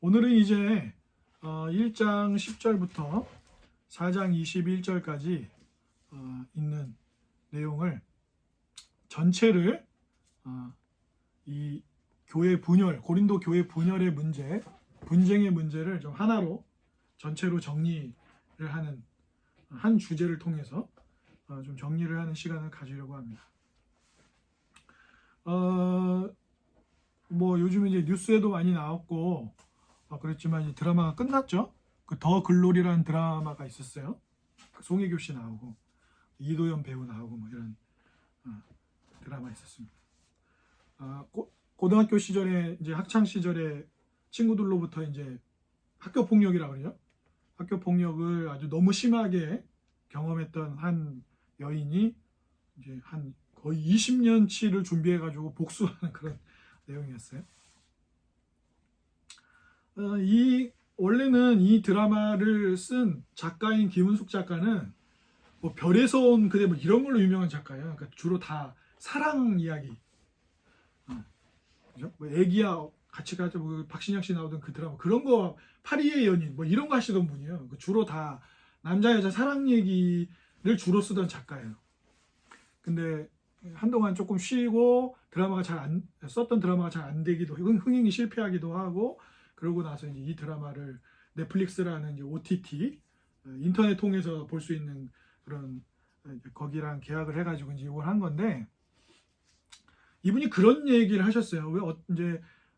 오늘은 이제 1장 10절부터 4장 21절까지 있는 내용을 전체를 이 교회 분열, 고린도 교회 분열의 문제, 분쟁의 문제를 좀 하나로 전체로 정리를 하는 한 주제를 통해서 좀 정리를 하는 시간을 가지려고 합니다. 뭐 요즘 이제 뉴스에도 많이 나왔고 그랬지만 이 드라마가 끝났죠. 그 더 글로리라는 드라마가 있었어요. 송혜교 씨 나오고 이도현 배우 나오고 뭐 이런 드라마 있었습니다. 고등학교 시절에 이제 학창 시절에 친구들로부터 이제 학교 폭력이라고 그러죠. 학교 폭력을 아주 너무 심하게 경험했던 한 여인이 이제 한 거의 20년치를 준비해가지고 복수하는 그런 내용이었어요. 원래는 이 드라마를 쓴 작가인 김은숙 작가는 뭐 별에서 온 그대 뭐 이런 걸로 유명한 작가예요. 그러니까 주로 다 사랑 이야기, 그죠? 뭐 애기야 같이 가자, 뭐 박신양 씨 나오던 그 드라마 그런 거, 파리의 연인 뭐 이런 거 하시던 분이에요. 주로 다 남자 여자 사랑 얘기를 주로 쓰던 작가예요. 근데 한동안 조금 쉬고 썼던 드라마가 잘 안 되기도, 흥행이 실패하기도 하고, 그러고 나서 이제 이 드라마를 넷플릭스라는 이제 OTT 인터넷 통해서 볼 수 있는 그런 거기랑 계약을 해가지고 이제 이걸 한 건데, 이분이 그런 얘기를 하셨어요.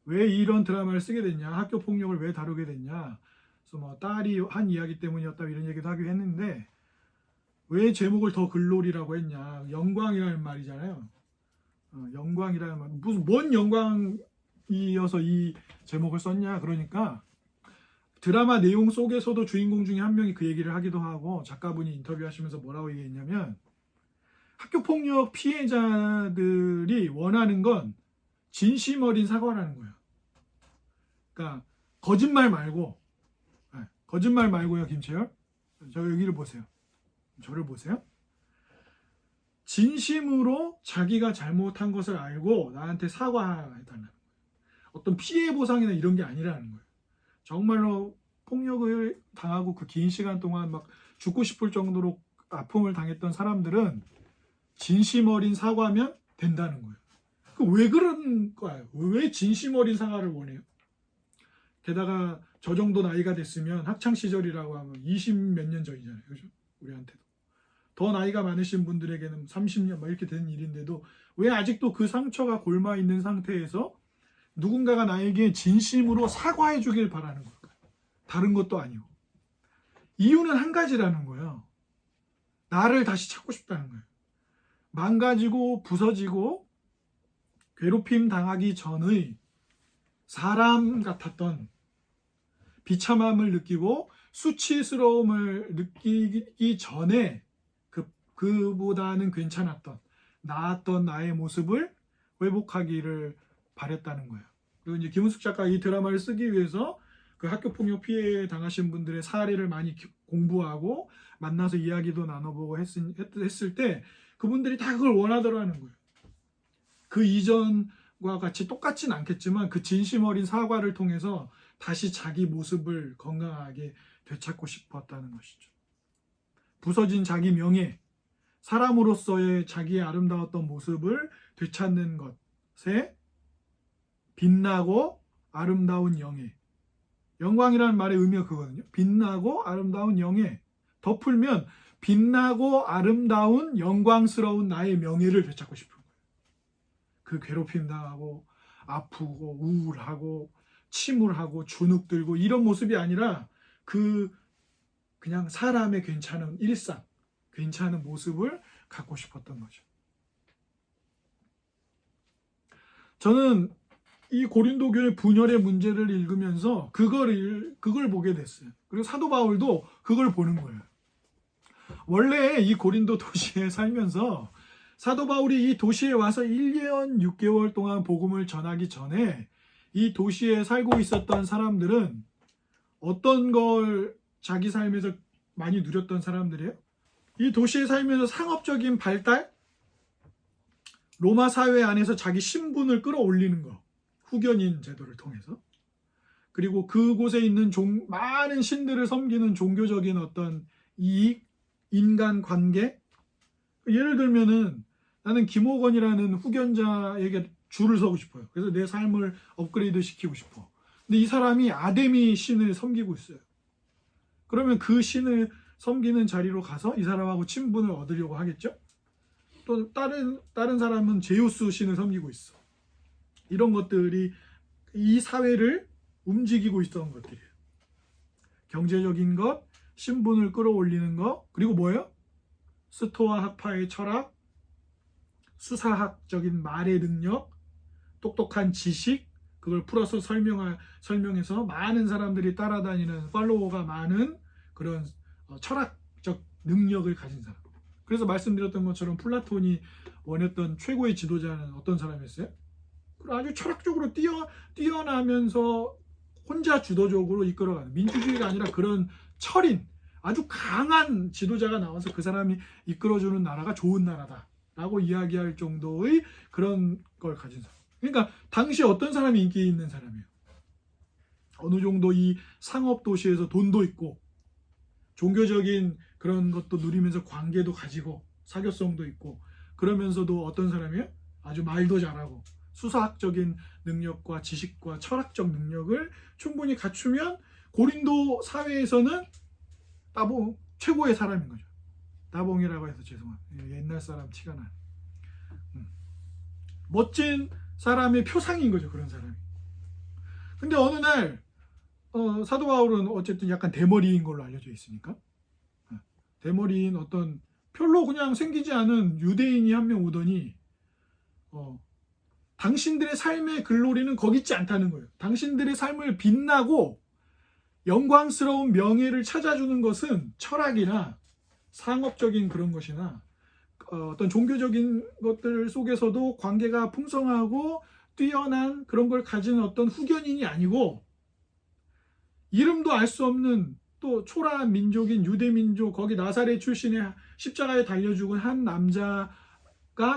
왜 이런 드라마를 쓰게 됐냐, 학교 폭력을 왜 다루게 됐냐, 그래서 뭐 딸이 한 이야기 때문이었다 이런 얘기도 하기도 했는데, 왜 제목을 더 글로리라고 했냐, 영광이라는 말이잖아요. 영광이라는 말, 무슨 뭔 영광이어서 이 제목을 썼냐. 그러니까 드라마 내용 속에서도 주인공 중에 한 명이 그 얘기를 하기도 하고, 작가분이 인터뷰하시면서 뭐라고 얘기했냐면, 학교폭력 피해자들이 원하는 건 진심 어린 사과라는 거예요. 그러니까 거짓말 말고요. 김채열, 저 여기를 보세요. 저를 보세요. 진심으로 자기가 잘못한 것을 알고 나한테 사과해달라는 거예요. 어떤 피해 보상이나 이런 게 아니라는 거예요. 정말로 폭력을 당하고 그 긴 시간 동안 막 죽고 싶을 정도로 아픔을 당했던 사람들은 진심 어린 사과면 된다는 거예요. 왜 그런 거예요? 왜 진심 어린 사과를 원해요? 게다가 저 정도 나이가 됐으면, 학창 시절이라고 하면 20 몇 년 전이잖아요. 그죠? 우리한테도. 더 나이가 많으신 분들에게는 30년 막 이렇게 된 일인데도 왜 아직도 그 상처가 골마 있는 상태에서 누군가가 나에게 진심으로 사과해 주길 바라는 걸까요? 다른 것도 아니고. 이유는 한 가지라는 거예요. 나를 다시 찾고 싶다는 거예요. 망가지고 부서지고 괴롭힘 당하기 전의 사람 같았던, 비참함을 느끼고 수치스러움을 느끼기 전에 그보다는 괜찮았던, 나았던 나의 모습을 회복하기를 바랬다는 거예요. 그리고 이제 김은숙 작가 이 드라마를 쓰기 위해서 그 학교폭력 피해 당하신 분들의 사례를 많이 공부하고 만나서 이야기도 나눠보고 했을 때 그분들이 다 그걸 원하더라는 거예요. 그 이전과 같이 똑같진 않겠지만 그 진심 어린 사과를 통해서 다시 자기 모습을 건강하게 되찾고 싶었다는 것이죠. 부서진 자기 명예, 사람으로서의 자기의 아름다웠던 모습을 되찾는 것에 빛나고 아름다운 영예. 영광이라는 말의 의미가 그거거든요. 빛나고 아름다운 영예. 더 풀면 빛나고 아름다운 영광스러운 나의 명예를 되찾고 싶은 거예요. 그 괴롭힘 당하고 아프고 우울하고 침울하고 주눅들고 이런 모습이 아니라 그냥 사람의 괜찮은 일상, 괜찮은 모습을 갖고 싶었던 거죠. 저는 이 고린도 교회 분열의 문제를 읽으면서 그걸 보게 됐어요. 그리고 사도 바울도 그걸 보는 거예요. 원래 이 고린도 도시에 살면서 사도 바울이 이 도시에 와서 1년 6개월 동안 복음을 전하기 전에 이 도시에 살고 있었던 사람들은 어떤 걸 자기 삶에서 많이 누렸던 사람들이에요? 이 도시에 살면서 상업적인 발달, 로마 사회 안에서 자기 신분을 끌어올리는 거, 후견인 제도를 통해서, 그리고 그곳에 있는 많은 신들을 섬기는 종교적인 어떤 이익, 인간 관계. 예를 들면은 나는 김호건이라는 후견자에게 줄을 서고 싶어요. 그래서 내 삶을 업그레이드 시키고 싶어. 근데 이 사람이 아데미 신을 섬기고 있어요. 그러면 그 신을 섬기는 자리로 가서 이 사람하고 친분을 얻으려고 하겠죠? 또 다른 사람은 제우스 신을 섬기고 있어. 이런 것들이 이 사회를 움직이고 있었던 것들이에요. 경제적인 것, 신분을 끌어올리는 것, 그리고 뭐예요? 스토아 학파의 철학, 수사학적인 말의 능력, 똑똑한 지식, 그걸 풀어서 설명해서 많은 사람들이 따라다니는 팔로워가 많은 그런 철학적 능력을 가진 사람. 그래서 말씀드렸던 것처럼 플라톤이 원했던 최고의 지도자는 어떤 사람이었어요? 아주 철학적으로 뛰어나면서 혼자 주도적으로 이끌어가는, 민주주의가 아니라 그런 철인, 아주 강한 지도자가 나와서 그 사람이 이끌어주는 나라가 좋은 나라다라고 이야기할 정도의 그런 걸 가진 사람. 그러니까 당시 어떤 사람이 인기 있는 사람이에요? 어느 정도 이 상업 도시에서 돈도 있고 종교적인 그런 것도 누리면서 관계도 가지고 사교성도 있고, 그러면서도 어떤 사람이에요? 아주 말도 잘하고 수사학적인 능력과 지식과 철학적 능력을 충분히 갖추면 고린도 사회에서는 따봉 최고의 사람인 거죠. 따봉이라고 해서 죄송합니다. 옛날 사람 티가 나네. 멋진 사람의 표상인 거죠, 그런 사람이. 근데 어느 날 사도 바울은 어쨌든 약간 대머리인 걸로 알려져 있으니까, 대머리인 어떤 별로 그냥 생기지 않은 유대인이 한 명 오더니 당신들의 삶의 글로리는 거기 있지 않다는 거예요. 당신들의 삶을 빛나고 영광스러운 명예를 찾아주는 것은 철학이나 상업적인 그런 것이나 어떤 종교적인 것들 속에서도 관계가 풍성하고 뛰어난 그런 걸 가진 어떤 후견인이 아니고, 이름도 알 수 없는 또 초라한 민족인 유대민족, 거기 나사렛 출신의 십자가에 달려 죽은 한 남자가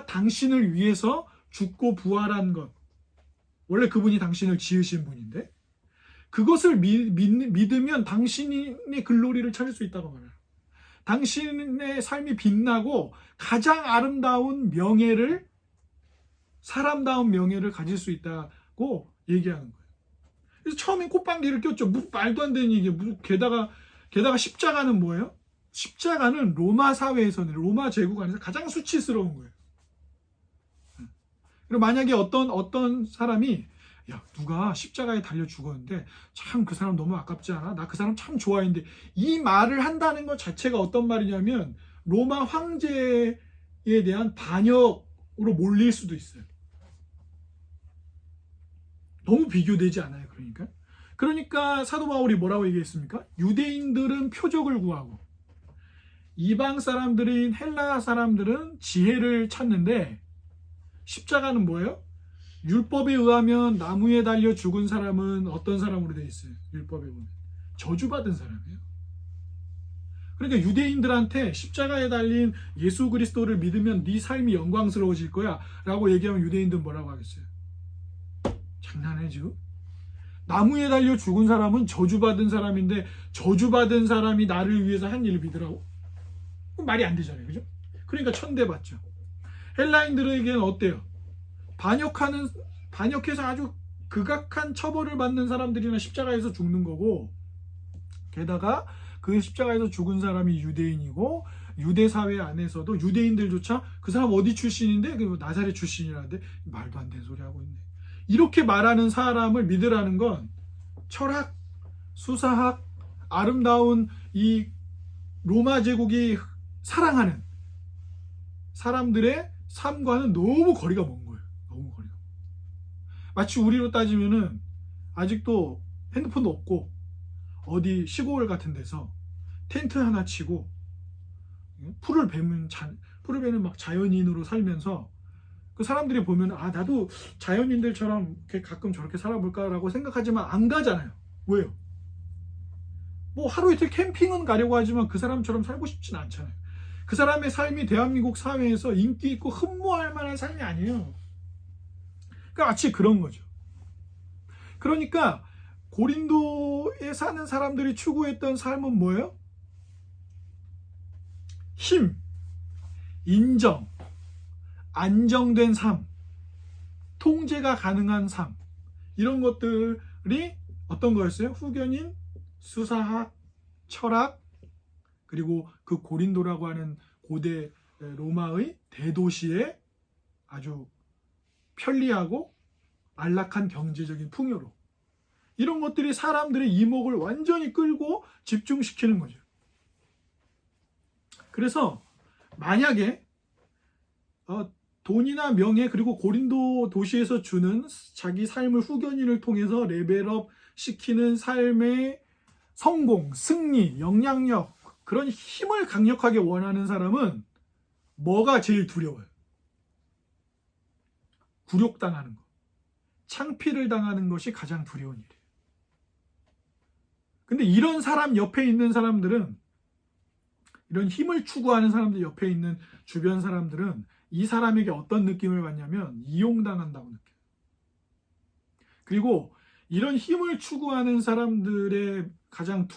당신을 위해서 죽고 부활한 것, 원래 그분이 당신을 지으신 분인데 그것을 믿으면 당신의 글로리를 찾을 수 있다고 말해요. 당신의 삶이 빛나고 가장 아름다운 명예를, 사람다운 명예를 가질 수 있다고 얘기하는 거예요. 그래서 처음엔 콧방귀를 꼈죠. 무슨 말도 안 되는 얘기예요. 게다가 십자가는 뭐예요? 십자가는 로마 사회에서는, 로마 제국 안에서 가장 수치스러운 거예요. 그리고 만약에 어떤 사람이 야, 누가 십자가에 달려 죽었는데 참 그 사람 너무 아깝지 않아? 나 그 사람 참 좋아했는데, 이 말을 한다는 것 자체가 어떤 말이냐면 로마 황제에 대한 반역으로 몰릴 수도 있어요. 너무 비교되지 않아요? 그러니까 사도 바울이 뭐라고 얘기했습니까? 유대인들은 표적을 구하고 이방 사람들인 헬라 사람들은 지혜를 찾는데, 십자가는 뭐예요? 율법에 의하면 나무에 달려 죽은 사람은 어떤 사람으로 되어 있어요? 율법에 보면 저주받은 사람이에요. 그러니까 유대인들한테 십자가에 달린 예수 그리스도를 믿으면 네 삶이 영광스러워질 거야 라고 얘기하면 유대인들은 뭐라고 하겠어요? 장난해 지금? 나무에 달려 죽은 사람은 저주받은 사람인데 저주받은 사람이 나를 위해서 한 일을 믿으라고? 그럼 말이 안 되잖아요. 그죠? 그러니까 천대받죠. 헬라인들에게는 어때요? 반역해서 아주 극악한 처벌을 받는 사람들이나 십자가에서 죽는 거고, 게다가 그 십자가에서 죽은 사람이 유대인이고, 유대 사회 안에서도 유대인들조차 그 사람 어디 출신인데? 나사렛 출신이라는데 말도 안 되는 소리 하고 있네. 이렇게 말하는 사람을 믿으라는 건 철학, 수사학, 아름다운 이 로마 제국이 사랑하는 사람들의 삶과는 너무 거리가 먼 거예요. 너무 거리가. 마치 우리로 따지면은 아직도 핸드폰도 없고 어디 시골 같은 데서 텐트 하나 치고 풀을 베는 막 자연인으로 살면서 그 사람들이 보면 나도 자연인들처럼 이렇게 가끔 저렇게 살아볼까라고 생각하지만 안 가잖아요. 왜요? 뭐 하루 이틀 캠핑은 가려고 하지만 그 사람처럼 살고 싶진 않잖아요. 그 사람의 삶이 대한민국 사회에서 인기 있고 흠모할 만한 삶이 아니에요. 그러니까 마치 그런 거죠. 그러니까 고린도에 사는 사람들이 추구했던 삶은 뭐예요? 힘, 인정, 안정된 삶, 통제가 가능한 삶, 이런 것들이 어떤 거였어요? 후견인, 수사학, 철학, 그리고 그 고린도라고 하는 고대 로마의 대도시의 아주 편리하고 안락한 경제적인 풍요로, 이런 것들이 사람들의 이목을 완전히 끌고 집중시키는 거죠. 그래서 만약에 돈이나 명예, 그리고 고린도 도시에서 주는 자기 삶을 후견인을 통해서 레벨업 시키는 삶의 성공, 승리, 영향력, 그런 힘을 강력하게 원하는 사람은 뭐가 제일 두려워요? 굴욕당하는 것, 창피를 당하는 것이 가장 두려운 일이에요. 근데 이런 사람 옆에 있는 사람들은, 이런 힘을 추구하는 사람들 옆에 있는 주변 사람들은 이 사람에게 어떤 느낌을 받냐면 이용당한다고 느껴요. 그리고 이런 힘을 추구하는 사람들의 가장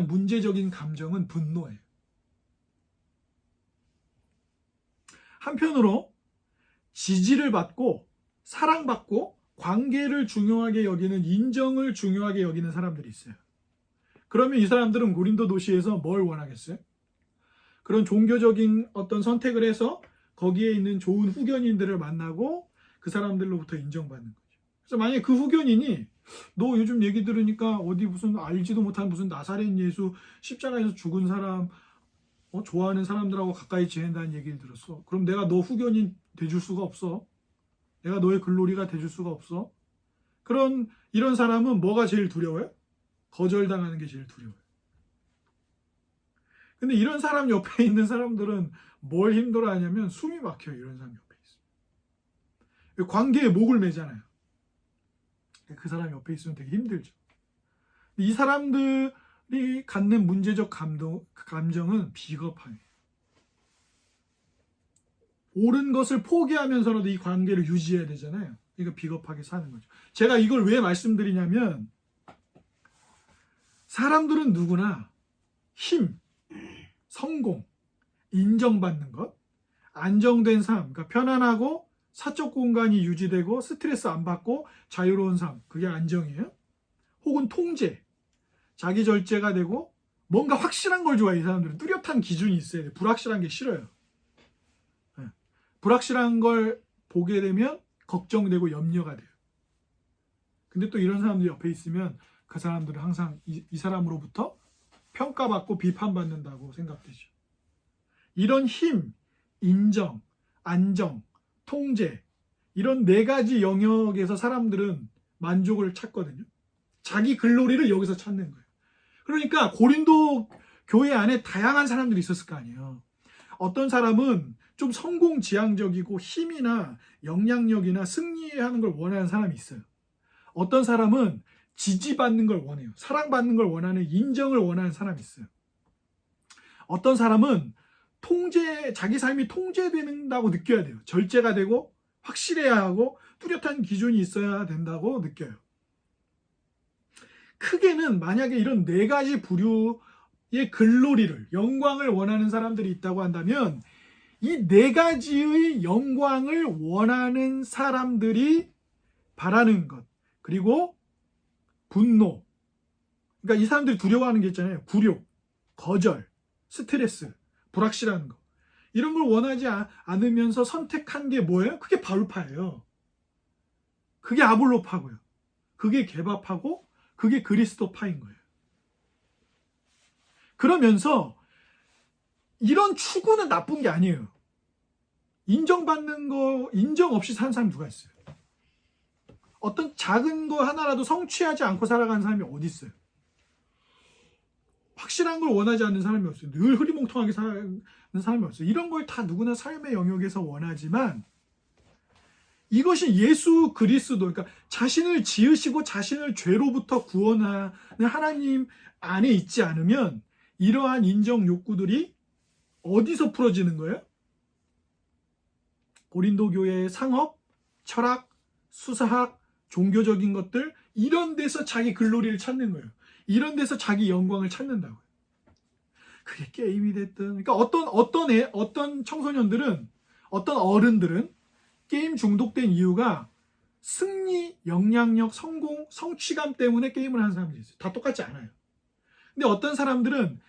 문제적인 감정은 분노예요. 한편으로 지지를 받고 사랑받고 관계를 중요하게 여기는, 인정을 중요하게 여기는 사람들이 있어요. 그러면 이 사람들은 고린도 도시에서 뭘 원하겠어요? 그런 종교적인 어떤 선택을 해서 거기에 있는 좋은 후견인들을 만나고 그 사람들로부터 인정받는 거죠. 그래서 만약에 그 후견인이 너 요즘 얘기 들으니까 어디 무슨 알지도 못한 무슨 나사렛 예수 십자가에서 죽은 사람 좋아하는 사람들하고 가까이 지낸다는 얘기를 들었어. 그럼 내가 너 후견인 돼줄 수가 없어. 내가 너의 글로리가 돼줄 수가 없어. 이런 사람은 뭐가 제일 두려워요? 거절당하는 게 제일 두려워요. 근데 이런 사람 옆에 있는 사람들은 뭘 힘들어하냐면 숨이 막혀요. 이런 사람 옆에 있으면. 관계에 목을 매잖아요. 그 사람 옆에 있으면 되게 힘들죠. 이 사람들이 갖는 문제적 감정은 비겁함이에요. 옳은 것을 포기하면서라도 이 관계를 유지해야 되잖아요. 그러니까 비겁하게 사는 거죠. 제가 이걸 왜 말씀드리냐면, 사람들은 누구나 힘, 성공, 인정받는 것, 안정된 삶, 그러니까 편안하고 사적 공간이 유지되고 스트레스 안 받고 자유로운 삶, 그게 안정이에요. 혹은 통제, 자기 절제가 되고 뭔가 확실한 걸 좋아해요. 이 사람들은 뚜렷한 기준이 있어야 돼요. 불확실한 게 싫어요. 불확실한 걸 보게 되면 걱정되고 염려가 돼요. 근데 또 이런 사람들이 옆에 있으면 그 사람들은 항상 이 사람으로부터 평가받고 비판받는다고 생각되죠. 이런 힘, 인정, 안정, 통제, 이런 4가지 영역에서 사람들은 만족을 찾거든요. 자기 글로리를 여기서 찾는 거예요. 그러니까 고린도 교회 안에 다양한 사람들이 있었을 거 아니에요. 어떤 사람은 좀 성공지향적이고 힘이나 영향력이나 승리하는 걸 원하는 사람이 있어요. 어떤 사람은 지지받는 걸 원해요. 사랑받는 걸 원하는, 인정을 원하는 사람이 있어요. 어떤 사람은 자기 삶이 통제된다고 느껴야 돼요. 절제가 되고 확실해야 하고 뚜렷한 기준이 있어야 된다고 느껴요. 크게는 만약에 이런 4가지 부류의 글로리를, 영광을 원하는 사람들이 있다고 한다면, 이 4가지의 영광을 원하는 사람들이 바라는 것, 그리고 분노, 그러니까 이 사람들이 두려워하는 게 있잖아요. 굴욕, 거절, 스트레스, 불확실한 거, 이런 걸 원하지 않으면서 선택한 게 뭐예요? 그게 바울파예요. 그게 아볼로파고요. 그게 게바파고 그게 그리스도파인 거예요. 그러면서 이런 추구는 나쁜 게 아니에요. 인정받는 거, 인정 없이 사는 사람이 누가 있어요? 어떤 작은 거 하나라도 성취하지 않고 살아가는 사람이 어디 있어요? 확실한 걸 원하지 않는 사람이 없어요. 늘 흐리멍텅하게 사는 사람이 없어요. 이런 걸 다 누구나 삶의 영역에서 원하지만, 이것이 예수 그리스도, 그러니까 자신을 지으시고 자신을 죄로부터 구원하는 하나님 안에 있지 않으면 이러한 인정 욕구들이 어디서 풀어지는 거예요? 고린도 교회의 상업, 철학, 수사학, 종교적인 것들, 이런 데서 자기 글로리를 찾는 거예요. 이런 데서 자기 영광을 찾는다고요. 그게 게임이 됐든, 그러니까 어떤 청소년들은, 어떤 어른들은 게임 중독된 이유가 승리, 영향력, 성공, 성취감 때문에 게임을 하는 사람들이 있어요. 다 똑같지 않아요. 근데 어떤 사람들은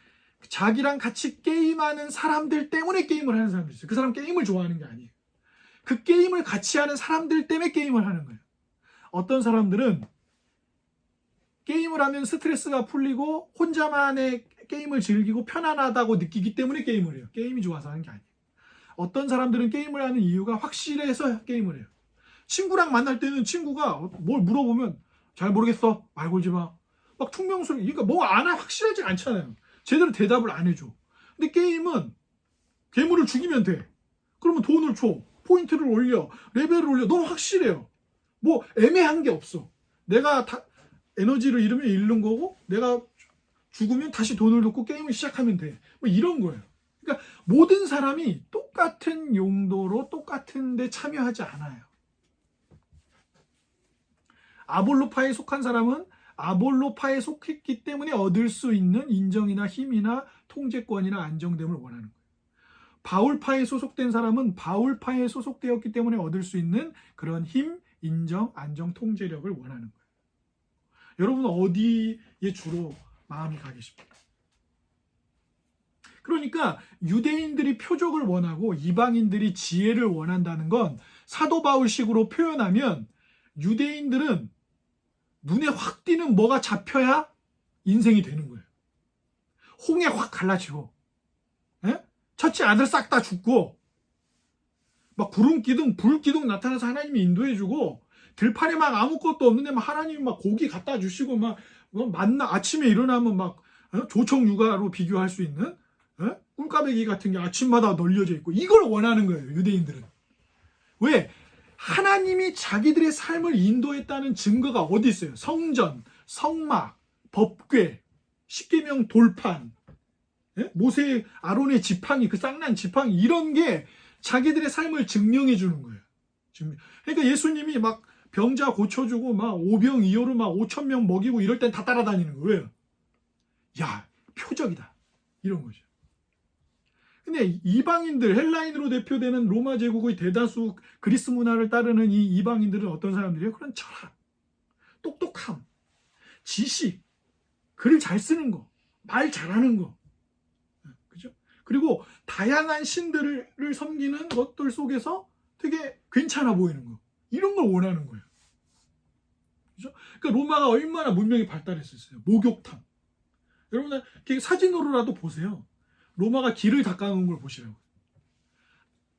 자기랑 같이 게임하는 사람들 때문에 게임을 하는 사람들이 있어요. 그 사람 게임을 좋아하는 게 아니에요. 그 게임을 같이 하는 사람들 때문에 게임을 하는 거예요. 어떤 사람들은 게임을 하면 스트레스가 풀리고 혼자만의 게임을 즐기고 편안하다고 느끼기 때문에 게임을 해요. 게임이 좋아서 하는 게 아니에요. 어떤 사람들은 게임을 하는 이유가 확실해서 게임을 해요. 친구랑 만날 때는 친구가 뭘 물어보면 잘 모르겠어. 말 걸지 마. 막 퉁명스럽게. 그러니까 뭐 안 확실하지 않잖아요. 제대로 대답을 안 해줘. 근데 게임은 괴물을 죽이면 돼. 그러면 돈을 줘. 포인트를 올려. 레벨을 올려. 너무 확실해요. 뭐 애매한 게 없어. 내가 에너지를 잃으면 잃는 거고 내가 죽으면 다시 돈을 넣고 게임을 시작하면 돼. 뭐 이런 거예요. 그러니까 모든 사람이 똑같은 용도로 똑같은 데 참여하지 않아요. 아볼로파에 속한 사람은 아볼로파에 속했기 때문에 얻을 수 있는 인정이나 힘이나 통제권이나 안정됨을 원하는 거예요. 바울파에 소속된 사람은 바울파에 소속되었기 때문에 얻을 수 있는 그런 힘, 인정, 안정, 통제력을 원하는 거예요. 여러분은 어디에 주로 마음이 가 계십니까? 그러니까 유대인들이 표적을 원하고 이방인들이 지혜를 원한다는 건 사도 바울식으로 표현하면 유대인들은 눈에 확 띄는 뭐가 잡혀야 인생이 되는 거예요. 홍해 확 갈라지고, 예? 첫째 아들 싹 다 죽고, 막 구름 기둥, 불 기둥 나타나서 하나님이 인도해주고, 들판에 막 아무것도 없는데 막 하나님이 막 고기 갖다 주시고 막 만나 아침에 일어나면 막 조청 육아로 비교할 수 있는 꿀까베기 같은 게 아침마다 널려져 있고 이걸 원하는 거예요. 유대인들은. 왜? 하나님이 자기들의 삶을 인도했다는 증거가 어디 있어요? 성전, 성막, 법궤, 십계명 돌판, 모세 아론의 지팡이, 그 쌍난 지팡이 이런 게 자기들의 삶을 증명해 주는 거예요. 그러니까 예수님이 막 병자 고쳐주고 막 오병이어로 막 5,000명 먹이고 이럴 땐 다 따라다니는 거예요. 왜요? 야, 표적이다. 이런 거죠. 근데 이방인들, 헬라인으로 대표되는 로마 제국의 대다수 그리스 문화를 따르는 이 이방인들은 어떤 사람들이에요? 그런 철학, 똑똑함, 지식, 글을 잘 쓰는 거, 말 잘하는 거. 그죠? 그리고 다양한 신들을 섬기는 것들 속에서 되게 괜찮아 보이는 거. 이런 걸 원하는 거예요. 그죠? 그러니까 로마가 얼마나 문명이 발달했었어요. 목욕탕. 여러분 사진으로라도 보세요. 로마가 길을 닦아놓은 걸 보시라고.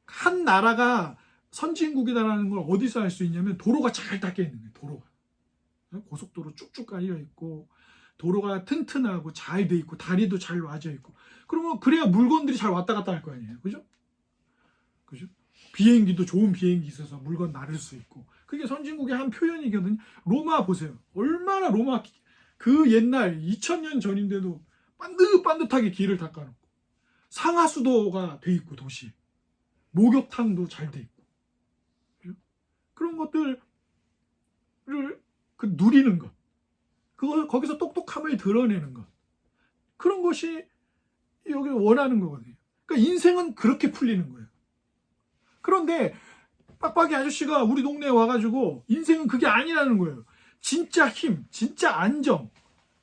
한 나라가 선진국이다라는 걸 어디서 알 수 있냐면 도로가 잘 닦여 있는 거예요. 도로가. 고속도로 쭉쭉 깔려 있고 도로가 튼튼하고 잘 돼 있고 다리도 잘 와져 있고 그러면 그래야 물건들이 잘 왔다 갔다 할 거 아니에요. 그죠? 그죠? 비행기도 좋은 비행기 있어서 물건 나를 수 있고 그게 선진국의 한 표현이거든요. 로마 보세요. 얼마나 로마 그 옛날 2000년 전인데도 반듯반듯하게 길을 닦아놓고 상하수도가 돼 있고 도시 목욕탕도 잘 돼 있고 그런 것들을 누리는 것 그걸 거기서 똑똑함을 드러내는 것 그런 것이 여기 원하는 거거든요. 그러니까 인생은 그렇게 풀리는 거예요. 그런데 빡빡이 아저씨가 우리 동네에 와가지고 인생은 그게 아니라는 거예요. 진짜 힘, 진짜 안정,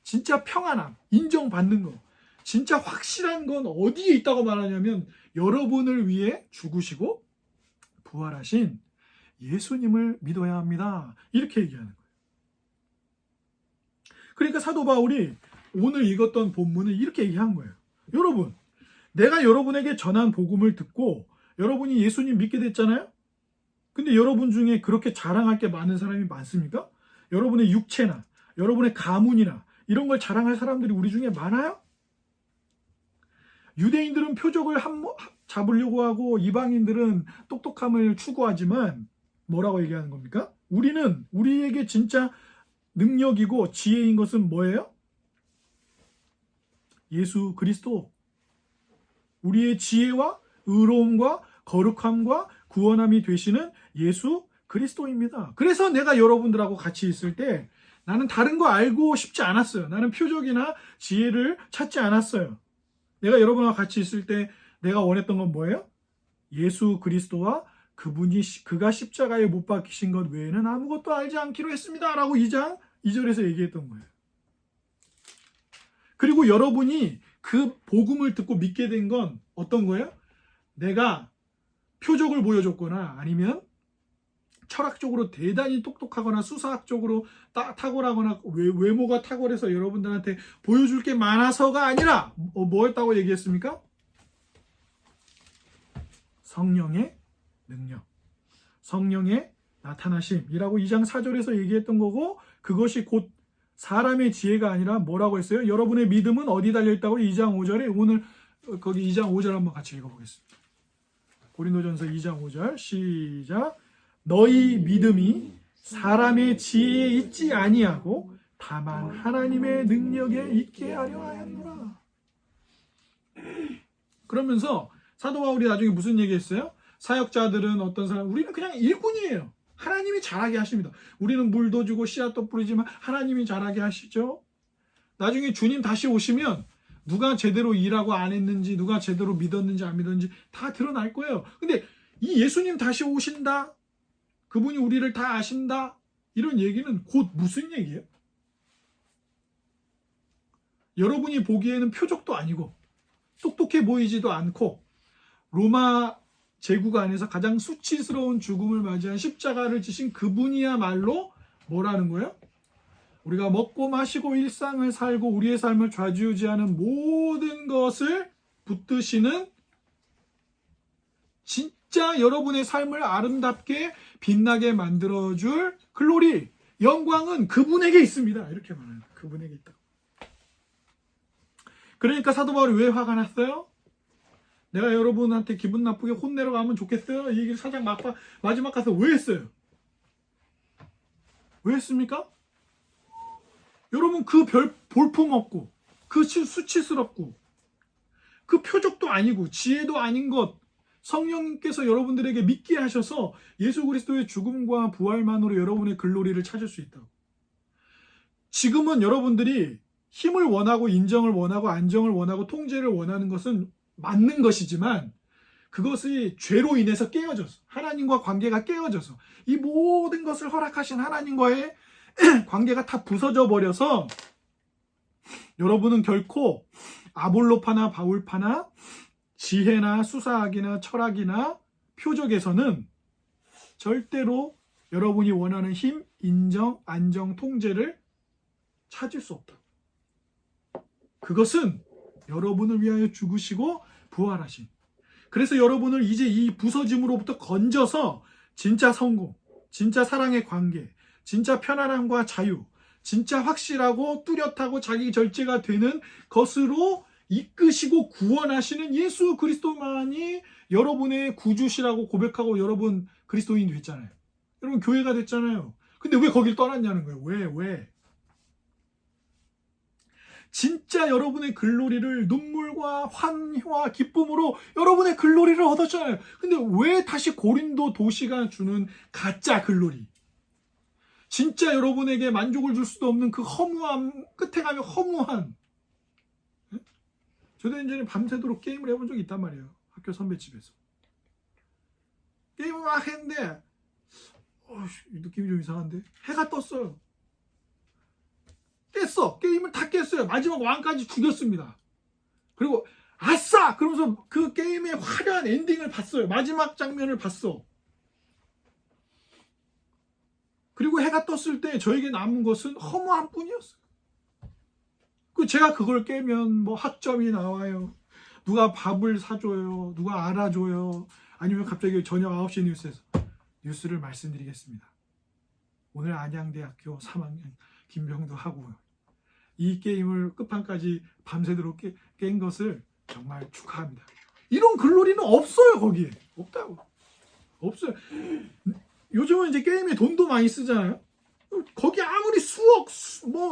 진짜 평안함, 인정받는 거 진짜 확실한 건 어디에 있다고 말하냐면 여러분을 위해 죽으시고 부활하신 예수님을 믿어야 합니다. 이렇게 얘기하는 거예요. 그러니까 사도 바울이 오늘 읽었던 본문을 이렇게 얘기한 거예요. 여러분, 내가 여러분에게 전한 복음을 듣고 여러분이 예수님 믿게 됐잖아요? 근데 여러분 중에 그렇게 자랑할 게 많은 사람이 많습니까? 여러분의 육체나 여러분의 가문이나 이런 걸 자랑할 사람들이 우리 중에 많아요? 유대인들은 표적을 잡으려고 하고 이방인들은 똑똑함을 추구하지만 뭐라고 얘기하는 겁니까? 우리에게 진짜 능력이고 지혜인 것은 뭐예요? 예수 그리스도. 우리의 지혜와 의로움과 거룩함과 구원함이 되시는 예수 그리스도입니다. 그래서 내가 여러분들하고 같이 있을 때 나는 다른 거 알고 싶지 않았어요. 나는 표적이나 지혜를 찾지 않았어요. 내가 여러분과 같이 있을 때 내가 원했던 건 뭐예요? 예수 그리스도와 그가 십자가에 못 박히신 것 외에는 아무것도 알지 않기로 했습니다. 라고 2장 2절에서 얘기했던 거예요. 그리고 여러분이 그 복음을 듣고 믿게 된 건 어떤 거예요? 내가 표적을 보여줬거나 아니면 철학적으로 대단히 똑똑하거나 수사학적으로 탁월하거나 외모가 탁월해서 여러분들한테 보여줄 게 많아서가 아니라 뭐였다고 얘기했습니까? 성령의 능력, 성령의 나타나심이라고 2장 4절에서 얘기했던 거고, 그것이 곧 사람의 지혜가 아니라 뭐라고 했어요? 여러분의 믿음은 어디 달려있다고? 2장 5절에 오늘 거기 2장 5절 한번 같이 읽어보겠습니다. 고린도전서 2장 5절 시작. 너희 믿음이 사람의 지혜에 있지 아니하고 다만 하나님의 능력에 있게 하려 하였노라. 그러면서 사도 바울이 나중에 무슨 얘기했어요? 사역자들은 어떤 사람, 우리는 그냥 일꾼이에요. 하나님이 잘하게 하십니다. 우리는 물도 주고 씨앗도 뿌리지만 하나님이 잘하게 하시죠. 나중에 주님 다시 오시면 누가 제대로 일하고 안 했는지, 누가 제대로 믿었는지 안 믿었는지 다 드러날 거예요. 근데 이 예수님 다시 오신다, 그분이 우리를 다 아신다, 이런 얘기는 곧 무슨 얘기예요? 여러분이 보기에는 표적도 아니고 똑똑해 보이지도 않고 로마 제국 안에서 가장 수치스러운 죽음을 맞이한 십자가를 지신 그분이야말로 뭐라는 거예요? 우리가 먹고 마시고 일상을 살고 우리의 삶을 좌지우지하는 모든 것을 붙드시는, 진짜 여러분의 삶을 아름답게 빛나게 만들어줄 글로리, 영광은 그분에게 있습니다. 이렇게 말해요. 그분에게 있다. 그러니까 사도 바울이 왜 화가 났어요? 내가 여러분한테 기분 나쁘게 혼내러 가면 좋겠어요? 이 얘기를 살짝 마지막 가서 왜 했어요? 왜 했습니까? 여러분 그 볼품 없고 그 수치스럽고 그 표적도 아니고 지혜도 아닌 것, 성령님께서 여러분들에게 믿게 하셔서 예수 그리스도의 죽음과 부활만으로 여러분의 글로리를 찾을 수 있다고. 지금은 여러분들이 힘을 원하고 인정을 원하고 안정을 원하고 통제를 원하는 것은 맞는 것이지만 그것이 죄로 인해서 깨어져서, 하나님과 관계가 깨어져서 이 모든 것을 허락하신 하나님과의 관계가 다 부서져 버려서 여러분은 결코 아볼로파나 바울파나 지혜나 수사학이나 철학이나 표적에서는 절대로 여러분이 원하는 힘, 인정, 안정, 통제를 찾을 수 없다. 그것은 여러분을 위하여 죽으시고 부활하신, 그래서 여러분을 이제 이 부서짐으로부터 건져서 진짜 성공, 진짜 사랑의 관계, 진짜 편안함과 자유, 진짜 확실하고 뚜렷하고 자기 절제가 되는 것으로 이끄시고 구원하시는 예수 그리스도만이 여러분의 구주시라고 고백하고 여러분 그리스도인 됐잖아요. 여러분 교회가 됐잖아요. 근데 왜 거길 떠났냐는 거예요. 왜? 진짜 여러분의 글로리를 눈물과 환희와 기쁨으로 여러분의 글로리를 얻었잖아요. 근데 왜 다시 고린도 도시가 주는 가짜 글로리, 진짜 여러분에게 만족을 줄 수도 없는 그 허무함, 끝에 가면 허무한. 저도 예전에 밤새도록 게임을 해본 적이 있단 말이에요. 학교 선배 집에서 게임을 막 했는데 느낌이 좀 이상한데 해가 떴어요. 깼어. 게임을 다 깼어요. 마지막 왕까지 죽였습니다. 그리고 아싸! 그러면서 그 게임의 화려한 엔딩을 봤어요. 마지막 장면을 봤어. 그리고 해가 떴을 때 저에게 남은 것은 허무한 뿐이었어요. 제가 그걸 깨면 뭐 학점이 나와요. 누가 밥을 사줘요. 누가 알아줘요. 아니면 갑자기 저녁 9시 뉴스에서 뉴스를 말씀드리겠습니다. 오늘 안양대학교 3학년 김병도 하고 이 게임을 끝판까지 밤새도록 깬 것을 정말 축하합니다. 이런 글로리는 없어요. 거기에 없다고. 없어요. 요즘은 이제 게임에 돈도 많이 쓰잖아요. 거기 아무리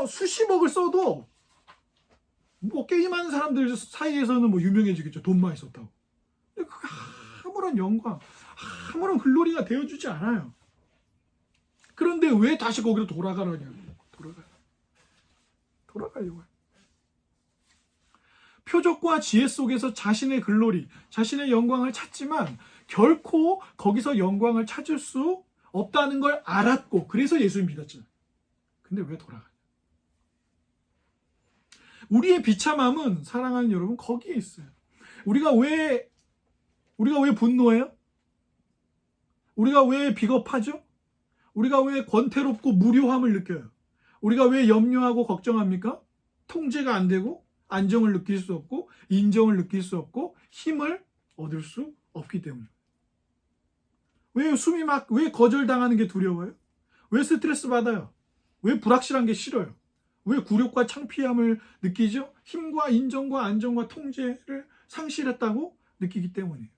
수십억을 써도 게임하는 사람들 사이에서는 유명해지겠죠. 돈 많이 썼다고. 근데 그게 아무런 영광, 아무런 글로리가 되어주지 않아요. 그런데 왜 다시 거기로 돌아가느냐. 돌아가요. 돌아가려고 해요. 표적과 지혜 속에서 자신의 글로리, 자신의 영광을 찾지만 결코 거기서 영광을 찾을 수 없다는 걸 알았고 그래서 예수를 믿었잖아요. 근데 왜 돌아가냐? 우리의 비참함은 사랑하는 여러분 거기에 있어요. 우리가 왜 분노해요? 우리가 왜 비겁하죠? 우리가 왜 권태롭고 무료함을 느껴요? 우리가 왜 염려하고 걱정합니까? 통제가 안 되고 안정을 느낄 수 없고 인정을 느낄 수 없고 힘을 얻을 수 없기 때문에. 왜 거절당하는 게 두려워요? 왜 스트레스 받아요? 왜 불확실한 게 싫어요? 왜 굴욕과 창피함을 느끼죠? 힘과 인정과 안정과 통제를 상실했다고 느끼기 때문이에요.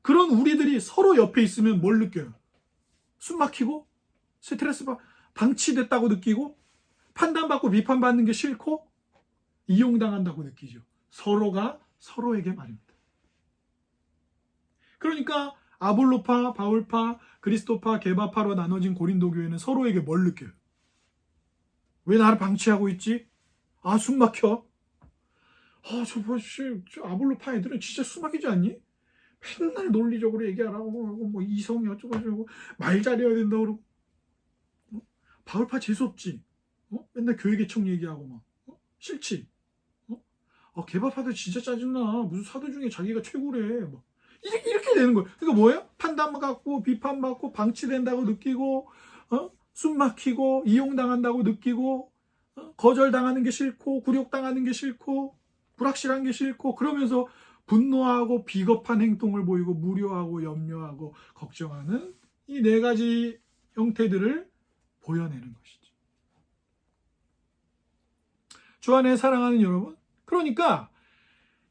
그런 우리들이 서로 옆에 있으면 뭘 느껴요? 숨 막히고 스트레스 방치됐다고 느끼고 판단받고 비판받는 게 싫고 이용당한다고 느끼죠. 서로가 서로에게 말입니다. 그러니까 아볼로파, 바울파, 그리스도파, 게바파로 나눠진 고린도 교회는 서로에게 뭘 느껴요? 왜 나를 방치하고 있지? 아, 숨 막혀. 저 아볼로파 애들은 진짜 숨 막히지 않니? 맨날 논리적으로 얘기하라고 하고 뭐 이성이 어쩌고 말 잘해야 된다고 그러고 바울파 재수없지? 맨날 교회 개척 얘기하고 막 싫지? 개바파도 진짜 짜증나. 무슨 사도 중에 자기가 최고래. 뭐 이렇게 되는 거예요. 그러니까 뭐예요? 판단받고 비판받고 방치된다고 느끼고 숨 막히고 이용당한다고 느끼고 거절당하는 게 싫고 굴욕당하는 게 싫고 불확실한 게 싫고 그러면서 분노하고 비겁한 행동을 보이고 무료하고 염려하고 걱정하는 이 네 가지 형태들을 보여내는 것이죠. 주 안에 사랑하는 여러분, 그러니까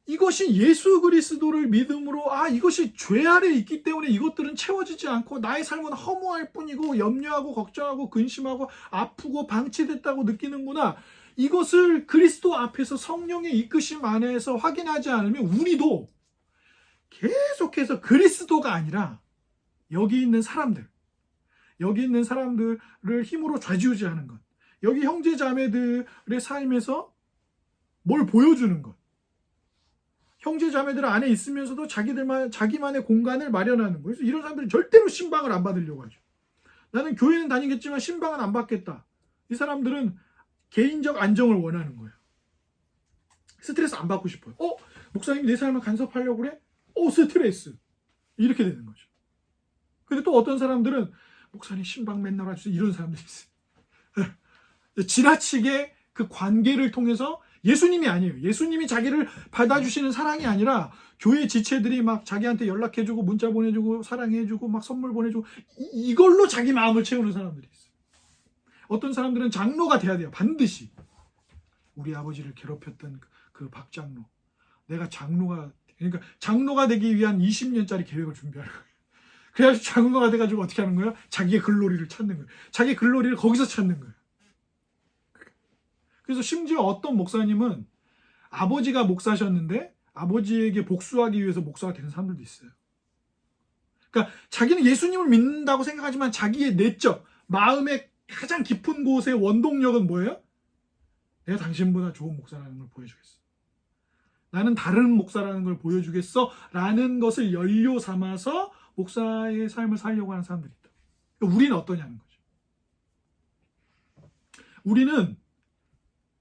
이것이 예수 그리스도를 믿음으로 이것이 죄 아래 있기 때문에 이것들은 채워지지 않고 나의 삶은 허무할 뿐이고 염려하고 걱정하고 근심하고 아프고 방치됐다고 느끼는구나. 이것을 그리스도 앞에서 성령의 이끄심 안에서 확인하지 않으면 우리도 계속해서 그리스도가 아니라 여기 있는 사람들을 힘으로 좌지우지하는 것, 여기 형제 자매들의 삶에서 뭘 보여주는 것, 형제 자매들 안에 있으면서도 자기만의 공간을 마련하는 거예요. 그래서 이런 사람들은 절대로 신방을 안 받으려고 하죠. 나는 교회는 다니겠지만 신방은 안 받겠다. 이 사람들은 개인적 안정을 원하는 거예요. 스트레스 안 받고 싶어요. 목사님이 내 삶을 간섭하려고 그래? 스트레스. 이렇게 되는 거죠. 근데 또 어떤 사람들은 목사님 신방 맨날 와주세요. 이런 사람들이 있어요. 지나치게 그 관계를 통해서 예수님이 아니에요. 예수님이 자기를 받아주시는 사랑이 아니라 교회 지체들이 막 자기한테 연락해주고 문자 보내주고 사랑해주고 막 선물 보내주고 이걸로 자기 마음을 채우는 사람들이 있어요. 어떤 사람들은 장로가 돼야 돼요. 반드시. 우리 아버지를 괴롭혔던 그 박장로. 내가 장로가 되기 위한 20년짜리 계획을 준비하는 거예요. 그래가지고 장로가 돼가지고 어떻게 하는 거예요? 자기의 글로리를 찾는 거예요. 자기의 글로리를 거기서 찾는 거예요. 그래서 심지어 어떤 목사님은 아버지가 목사셨는데 아버지에게 복수하기 위해서 목사가 되는 사람들도 있어요. 그러니까 자기는 예수님을 믿는다고 생각하지만 자기의 내적, 마음의 가장 깊은 곳의 원동력은 뭐예요? 내가 당신보다 좋은 목사라는 걸 보여주겠어. 나는 다른 목사라는 걸 보여주겠어. 라는 것을 연료 삼아서 목사의 삶을 살려고 하는 사람들이 있다. 그러니까 우리는 어떠냐는 거죠. 우리는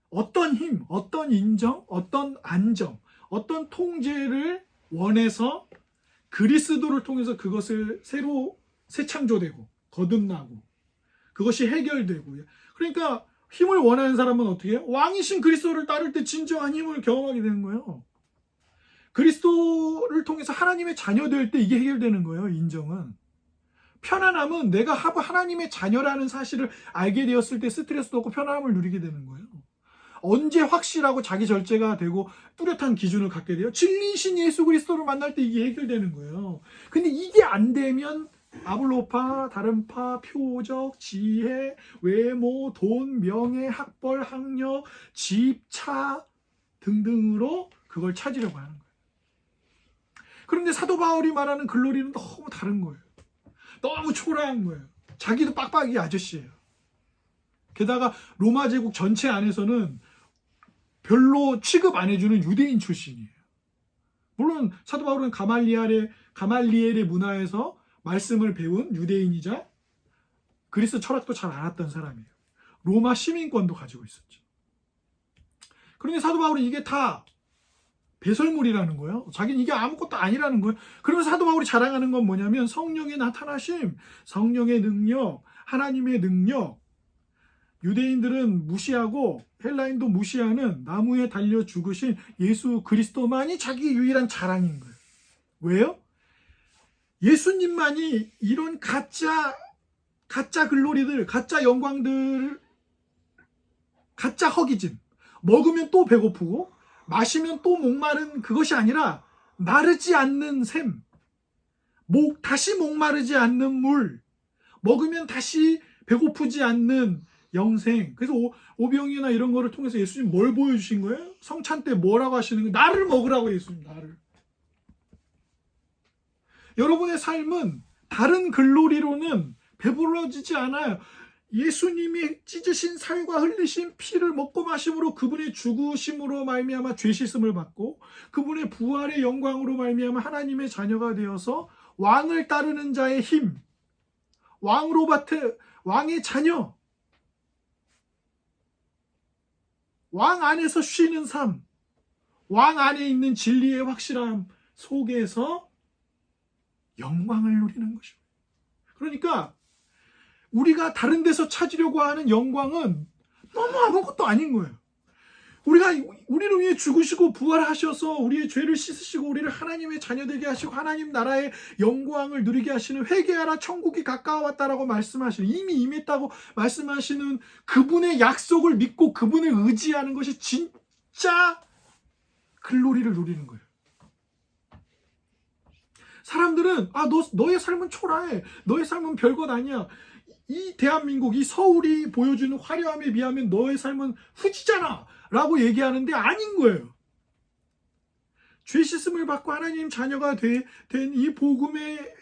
어떤 힘, 어떤 인정, 어떤 안정, 어떤 통제를 원해서 그리스도를 통해서 그것을 새로 새창조되고 거듭나고 그것이 해결되고, 그러니까 힘을 원하는 사람은 어떻게 해요? 왕이신 그리스도를 따를 때 진정한 힘을 경험하게 되는 거예요. 그리스도를 통해서 하나님의 자녀 될 때 이게 해결되는 거예요. 인정은. 편안함은 내가 하나님의 자녀라는 사실을 알게 되었을 때 스트레스도 없고 편안함을 누리게 되는 거예요. 언제 확실하고 자기 절제가 되고 뚜렷한 기준을 갖게 돼요? 진리이신 예수 그리스도를 만날 때 이게 해결되는 거예요. 근데 이게 안 되면 아볼로파, 다른파, 표적, 지혜, 외모, 돈, 명예, 학벌, 학력, 집, 차 등등으로 그걸 찾으려고 하는 거예요. 그런데 사도 바울이 말하는 글로리는 너무 다른 거예요. 너무 초라한 거예요. 자기도 빡빡이 아저씨예요. 게다가 로마 제국 전체 안에서는 별로 취급 안 해주는 유대인 출신이에요. 물론 사도 바울은 가말리엘의 문화에서 말씀을 배운 유대인이자 그리스 철학도 잘 알았던 사람이에요. 로마 시민권도 가지고 있었죠. 그런데 사도 바울은 이게 다 배설물이라는 거예요. 자기는 이게 아무것도 아니라는 거예요. 그러면 사도 바울이 자랑하는 건 뭐냐면 성령의 나타나심, 성령의 능력, 하나님의 능력. 유대인들은 무시하고 헬라인도 무시하는 나무에 달려 죽으신 예수 그리스도만이 자기 유일한 자랑인 거예요. 왜요? 예수님만이 이런 가짜 글로리들, 가짜 영광들, 가짜 허기짐, 먹으면 또 배고프고 마시면 또 목마른 그것이 아니라 마르지 않는 샘, 다시 목마르지 않는 물, 먹으면 다시 배고프지 않는 영생. 그래서 오병이나 이런 거를 통해서 예수님 뭘 보여주신 거예요? 성찬 때 뭐라고 하시는 거예요? 나를 먹으라고 예수님, 나를. 여러분의 삶은 다른 글로리로는 배불러지지 않아요. 예수님이 찢으신 살과 흘리신 피를 먹고 마심으로 그분의 죽으심으로 말미암아 죄 씻음을 받고 그분의 부활의 영광으로 말미암아 하나님의 자녀가 되어서 왕을 따르는 자의 힘, 왕의 자녀, 왕 안에서 쉬는 삶, 왕 안에 있는 진리의 확실함 속에서 영광을 누리는 것입니다. 그러니까 우리가 다른 데서 찾으려고 하는 영광은 너무 아무것도 아닌 거예요. 우리를 위해 죽으시고 부활하셔서 우리의 죄를 씻으시고 우리를 하나님의 자녀 되게 하시고 하나님 나라의 영광을 누리게 하시는 회개하라 천국이 가까워왔다라고 말씀하시는, 이미 임했다고 말씀하시는 그분의 약속을 믿고 그분을 의지하는 것이 진짜 글로리를 누리는 거예요. 사람들은 너의 삶은 초라해, 너의 삶은 별것 아니야, 이 대한민국, 이 서울이 보여주는 화려함에 비하면 너의 삶은 후지잖아 라고 얘기하는데 아닌 거예요. 죄 씻음을 받고 하나님 자녀가 된 이 복음의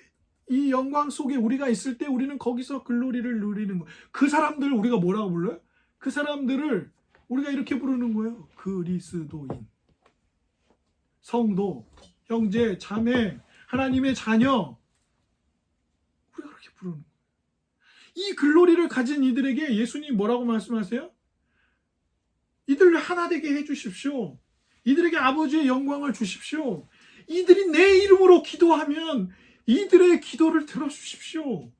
이 영광 속에 우리가 있을 때 우리는 거기서 글로리를 누리는 거예요. 그 사람들을 우리가 뭐라고 불러요? 그 사람들을 우리가 이렇게 부르는 거예요. 그리스도인, 성도, 형제, 자매, 하나님의 자녀, 우리가 그렇게 부르는 거예요. 이 글로리를 가진 이들에게 예수님 뭐라고 말씀하세요? 이들을 하나 되게 해주십시오. 이들에게 아버지의 영광을 주십시오. 이들이 내 이름으로 기도하면 이들의 기도를 들어주십시오.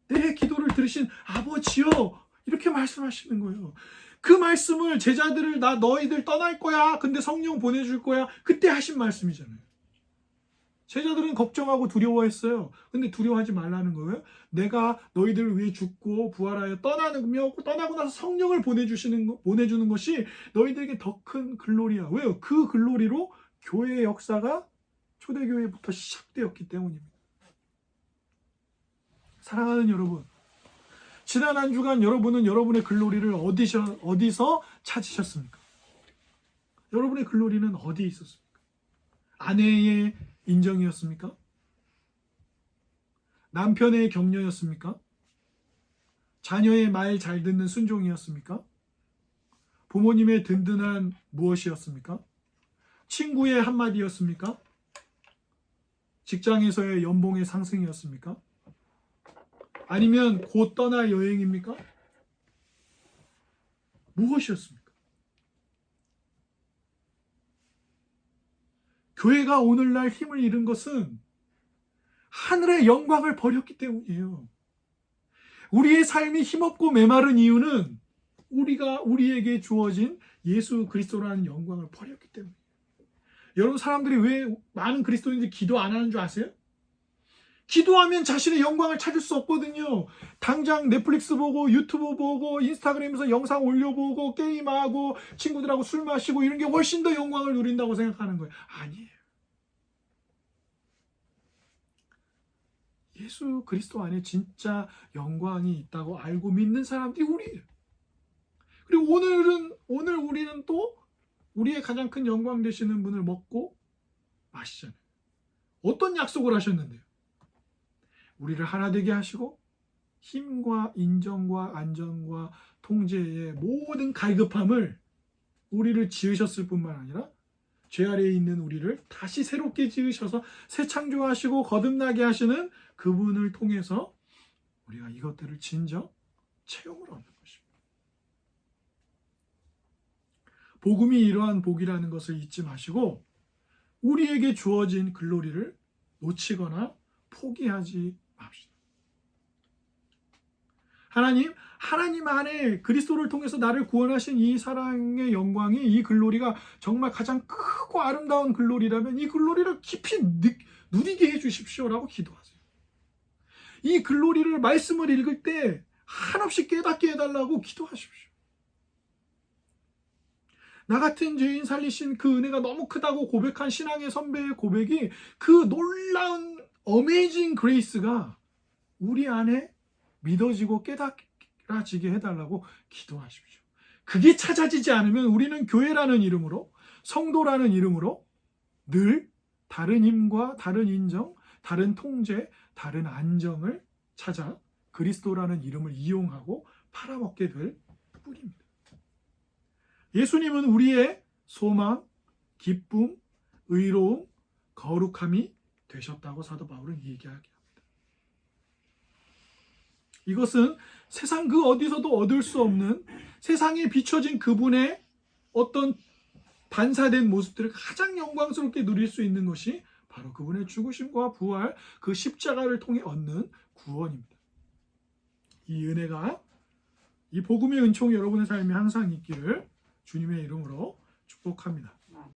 내 기도를 들으신 아버지여, 이렇게 말씀하시는 거예요. 그 말씀을 제자들을 너희들 떠날 거야, 근데 성령 보내줄 거야, 그때 하신 말씀이잖아요. 제자들은 걱정하고 두려워했어요. 근데 두려워하지 말라는 거예요. 내가 너희들을 위해 죽고 부활하여 떠나고 나서 성령을 보내주는 것이 너희들에게 더 큰 글로리야. 왜요? 그 글로리로 교회의 역사가 초대교회부터 시작되었기 때문입니다. 사랑하는 여러분, 지난 한 주간 여러분은 여러분의 글로리를 어디서 찾으셨습니까? 여러분의 글로리는 어디에 있었습니까? 아내의 인정이었습니까? 남편의 격려였습니까? 자녀의 말 잘 듣는 순종이었습니까? 부모님의 든든한 무엇이었습니까? 친구의 한마디였습니까? 직장에서의 연봉의 상승이었습니까? 아니면 곧 떠날 여행입니까? 무엇이었습니까? 교회가 오늘날 힘을 잃은 것은 하늘의 영광을 버렸기 때문이에요. 우리의 삶이 힘없고 메마른 이유는 우리에게 주어진 예수 그리스도라는 영광을 버렸기 때문이에요. 여러분, 사람들이 왜 많은 그리스도인들이 기도 안 하는 줄 아세요? 기도하면 자신의 영광을 찾을 수 없거든요. 당장 넷플릭스 보고 유튜브 보고 인스타그램에서 영상 올려보고 게임하고 친구들하고 술 마시고 이런 게 훨씬 더 영광을 누린다고 생각하는 거예요. 아니에요. 예수 그리스도 안에 진짜 영광이 있다고 알고 믿는 사람들이 우리예요. 그리고 오늘 우리는 또 우리의 가장 큰 영광 되시는 분을 먹고 마시잖아요. 어떤 약속을 하셨는데요? 우리를 하나 되게 하시고 힘과 인정과 안정과 통제의 모든 갈급함을 우리를 지으셨을 뿐만 아니라 죄 아래에 있는 우리를 다시 새롭게 지으셔서 새 창조하시고 거듭나게 하시는 그분을 통해서 우리가 이것들을 진정 체험을 얻는 것입니다. 복음이 이러한 복이라는 것을 잊지 마시고 우리에게 주어진 글로리를 놓치거나 포기하지 맙시다. 하나님 안에 그리스도를 통해서 나를 구원하신 이 사랑의 영광이, 이 글로리가 정말 가장 크고 아름다운 글로리라면 이 글로리를 깊이 누리게 해주십시오라고 기도하세요. 이 글로리를 말씀을 읽을 때 한없이 깨닫게 해달라고 기도하십시오. 나 같은 죄인 살리신 그 은혜가 너무 크다고 고백한 신앙의 선배의 고백이, 그 놀라운 어메이징 그레이스가 우리 안에 믿어지고 깨달아지게 해달라고 기도하십시오. 그게 찾아지지 않으면 우리는 교회라는 이름으로, 성도라는 이름으로 늘 다른 힘과 다른 인정, 다른 통제, 다른 안정을 찾아 그리스도라는 이름을 이용하고 팔아먹게 될 뿐입니다. 예수님은 우리의 소망, 기쁨, 의로움, 거룩함이 되셨다고 사도 바울은 얘기하게 합니다. 이것은 세상 그 어디서도 얻을 수 없는, 세상에 비춰진 그분의 어떤 반사된 모습들을 가장 영광스럽게 누릴 수 있는 것이 바로 그분의 죽으심과 부활, 그 십자가를 통해 얻는 구원입니다. 이 은혜가, 이 복음의 은총이 여러분의 삶에 항상 있기를 주님의 이름으로 축복합니다.